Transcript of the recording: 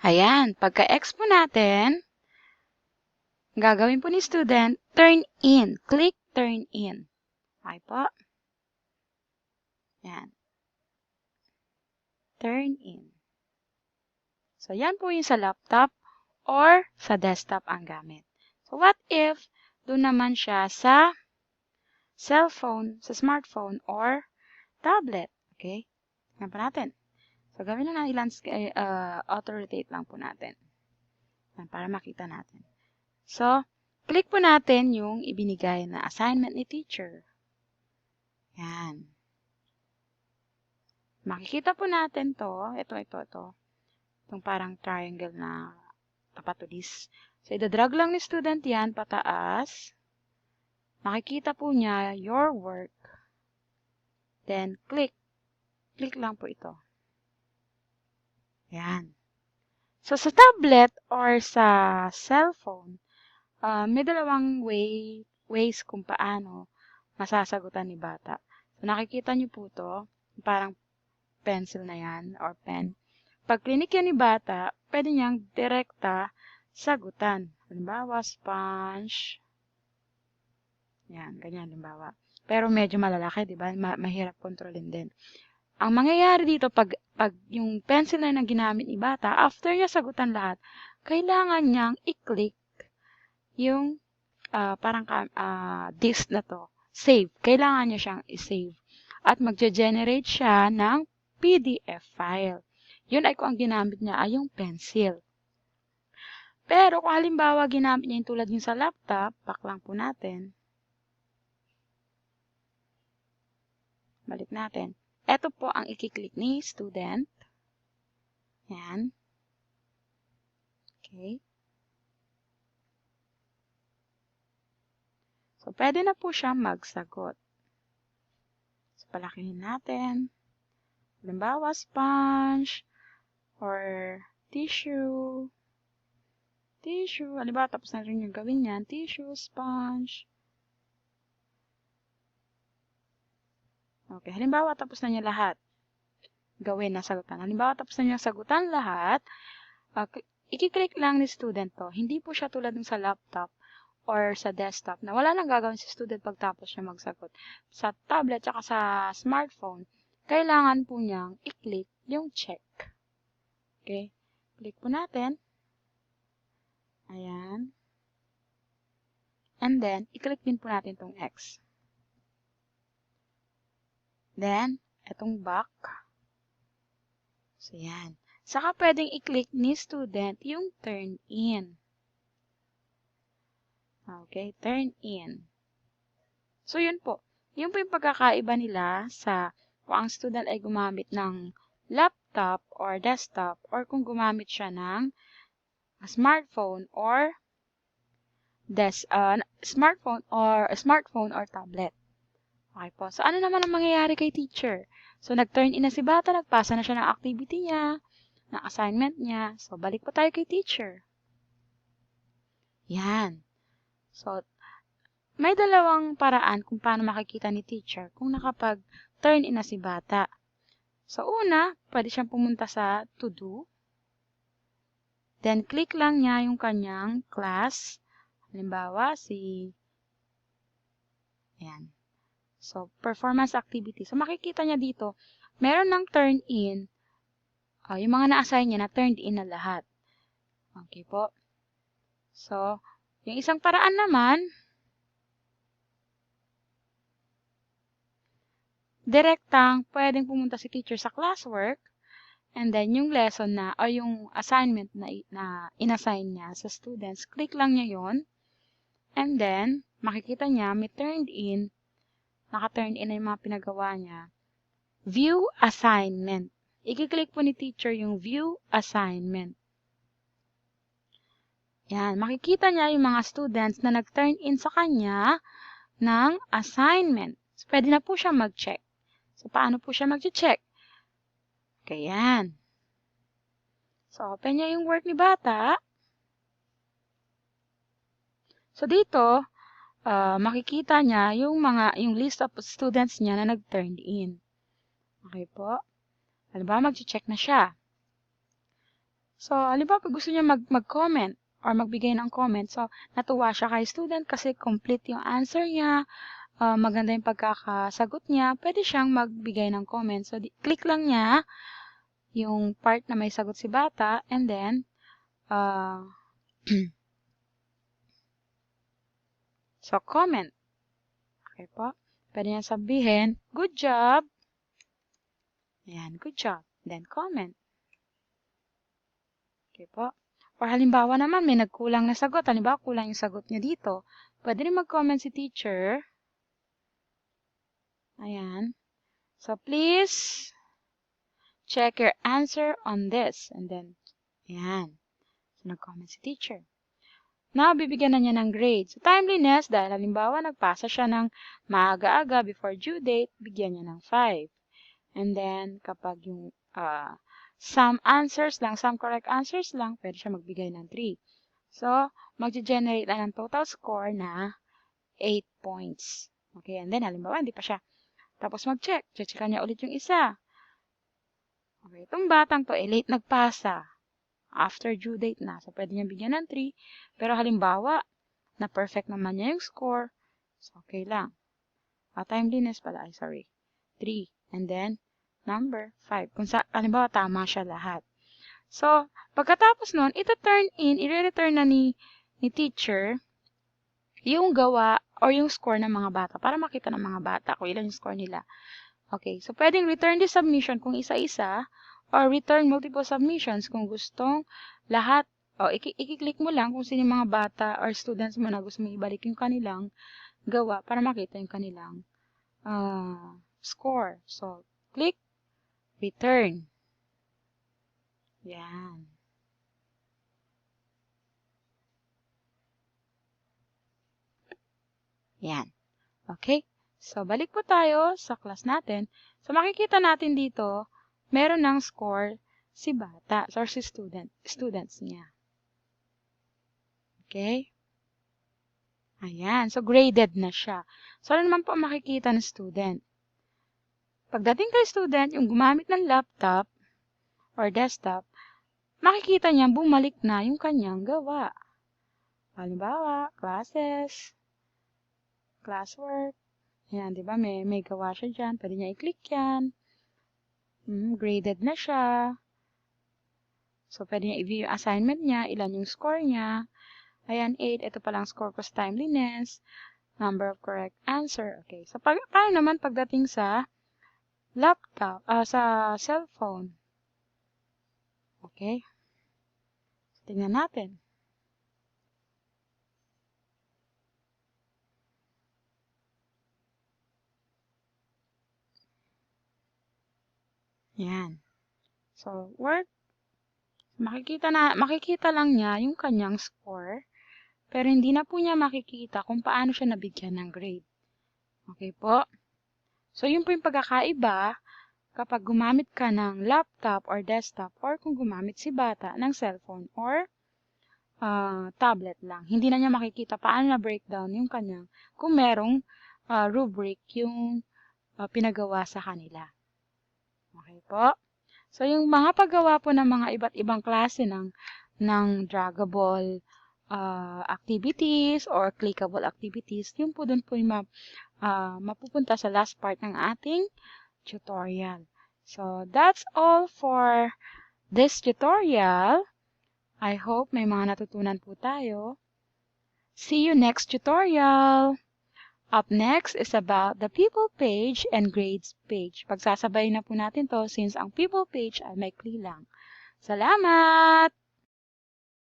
Ayan, pagka-X po natin, gagawin po ni student, turn in. Click turn in. Okay po. Yan. Turn in. So, yan po yung sa laptop or sa desktop ang gamit. So, what if doon naman siya sa cellphone, sa smartphone, or tablet? Okay? Yan po natin. So, gawin na natin, auto-rotate lang po natin. Yan, para makita natin. So, click po natin yung ibinigay na assignment ni teacher. Yan. Makikita po natin to. Ito. Itong parang triangle na tapat to this. So, ida-drag lang ni student yan pataas. Makikita po niya your work. Then, click. Click lang po ito. Yan. So, sa tablet or sa cellphone, may dalawang ways kung paano masasagutan ni bata. So, nakikita niyo po to, parang pencil na yan or pen. Pag klinik yan ni bata, pwede niyang direkta sagutan. Halimbawa, sponge. Yan, ganyan halimbawa. Pero medyo malalaki, di ba? Mahirap kontrolin din. Ang mangyayari dito, pag yung pencil na yung ginamit ni bata, after niya sagutan lahat, kailangan niyang i-click yung parang disk na to. Save. Kailangan niya siyang i-save. At magge-generate siya ng PDF file. Yun ay kung ang ginamit niya ay yung pencil. Pero kung halimbawa ginamit niya yung tulad yung sa laptop, back lang po natin. Balik natin. Ito po ang i-click ni student. Yan. Okay. So, pwede na po siya magsagot. So, palakihin natin. Halimbawa, sponge or tissue. Tissue. Halimbawa, tapos na rin yung gawin yan. Tissue, sponge. Okay. Halimbawa, tapos na niya lahat. Gawin na sagutan. Halimbawa, tapos na niya sagutan lahat. I-click lang ni student to. Hindi po siya tulad ng sa laptop or sa desktop na wala nang gagawin si student pagtapos niya magsagot. Sa tablet at sa smartphone, kailangan po niyang i-click yung check. Okay? Click po natin. Ayan. And then, i-click din po natin itong X. Then, itong back. So, yan. Saka pwedeng i-click ni student yung turn in. Okay, turn in. So, yun po. Yun po yung pagkakaiba nila sa kung ang student ay gumamit ng laptop or desktop or kung gumamit siya ng smartphone or smartphone or tablet. Okay po. So, ano naman ang mangyayari kay teacher? So, nag-turn in na si bata, nagpasa na siya ng activity niya, ng assignment niya. So, balik po tayo kay teacher. Yan. So, may dalawang paraan kung paano makikita ni teacher kung nakapag-turn in na si bata. So, una, pwede siyang pumunta sa to do. Then, click lang niya yung kanyang class. Halimbawa, ayan. So, performance activity. So, makikita niya dito, meron ng turn in, yung mga na-assign niya na turned in na lahat. Okay po. So, yung isang paraan naman, direktang pwedeng pumunta si teacher sa classwork, and then yung lesson na, o yung assignment na inassign niya sa students, click lang niya yon, and then, makikita niya, may turned in, naka-turn in na yung mga pinagawa niya. View assignment. I-click po ni teacher yung view assignment. Yan, makikita niya yung mga students na nag-turn in sa kanya ng assignment. So, pwede na po siya mag-check. So, paano po siya mag-check? Okay, yan. So, open niya yung work ni bata. So, dito, makikita niya yung list of students niya na nag-turn in. Okay po. Halimbawa, mag-check na siya. So, halimbawa, pag gusto niya mag-comment or magbigay ng comment, so, natuwa siya kay student kasi complete yung answer niya, maganda yung pagkakasagot niya, pwede siyang magbigay ng comment. So, click lang niya yung part na may sagot si bata, and then, so, comment. Okay po. Pwede niya sabihin, good job. Ayan, good job. Then, comment. Okay po. Or halimbawa naman, may nagkulang na sagot. Halimbawa, kulang yung sagot niya dito. Pwede rin mag-comment si teacher. Ayan. So, please check your answer on this. And then, ayan. So, nag-comment si teacher. Now, bibigyan na niya ng grade. So, timeliness, dahil halimbawa, nagpasa siya ng maaga-aga before due date, bigyan niya ng 5. And then, kapag yung some answers lang, some correct answers lang, pwede siya magbigay ng 3. So, mag-generate na ng total score na 8 points. Okay, and then, halimbawa, hindi pa siya. Tapos mag-check. Checkan niya ulit yung isa. Okay, itong batang to, late nagpasa. After due date na. So, pwede niya bigyan ng 3. Pero halimbawa, na perfect naman niya yung score. So, okay lang. Timeliness pala. Ay, sorry. 3. And then, number 5. Kung halimbawa, tama siya lahat. So, pagkatapos nun, i-return na ni teacher yung gawa or yung score ng mga bata para makita ng mga bata kung ilan yung score nila. Okay, so pwedeng return this submission kung isa-isa or return multiple submissions kung gustong lahat. O, i-click mo lang kung sino yung mga bata or students mo na gusto mo ibalik yung kanilang gawa para makita yung kanilang score. So, click return. Yan. Yan. Okay? So, balik po tayo sa class natin. So, makikita natin dito, meron ng score si bata or si students niya. Okay? Ayan. So, graded na siya. So, ano naman po makikita ng student? Pagdating kay student, yung gumamit ng laptop or desktop, makikita niya bumalik na yung kanyang gawa. Halimbawa, classes, classwork. Ayan, di ba? May gawa siya dyan. Pwede niya i-click yan. Graded na siya. So, pwede niya i-view yung assignment niya, ilan yung score niya. Ayan, 8. Ito palang score ko sa timeliness. Number of correct answer. Okay. So, paano naman pagdating sa laptop, sa cellphone? Okay. Tingnan natin. Yan. So, work. Makikita lang niya yung kanyang score, pero hindi na po niya makikita kung paano siya nabigyan ng grade. Okay po? So, yun po yung pagkakaiba kapag gumamit ka ng laptop or desktop or kung gumamit si bata ng cellphone or tablet lang. Hindi na niya makikita paano na breakdown yung kanyang kung merong rubric yung pinagawa sa kanila. Okay po? So, yung mga paggawa po ng mga iba't ibang klase ng draggable activities or clickable activities, yun po dun po yung mapupunta sa last part ng ating tutorial. So, that's all for this tutorial. I hope may mga natutunan po tayo. See you next tutorial! Up next is about the people page and grades page. Pagsasabay na po natin to since ang people page ay maikli lang. Salamat!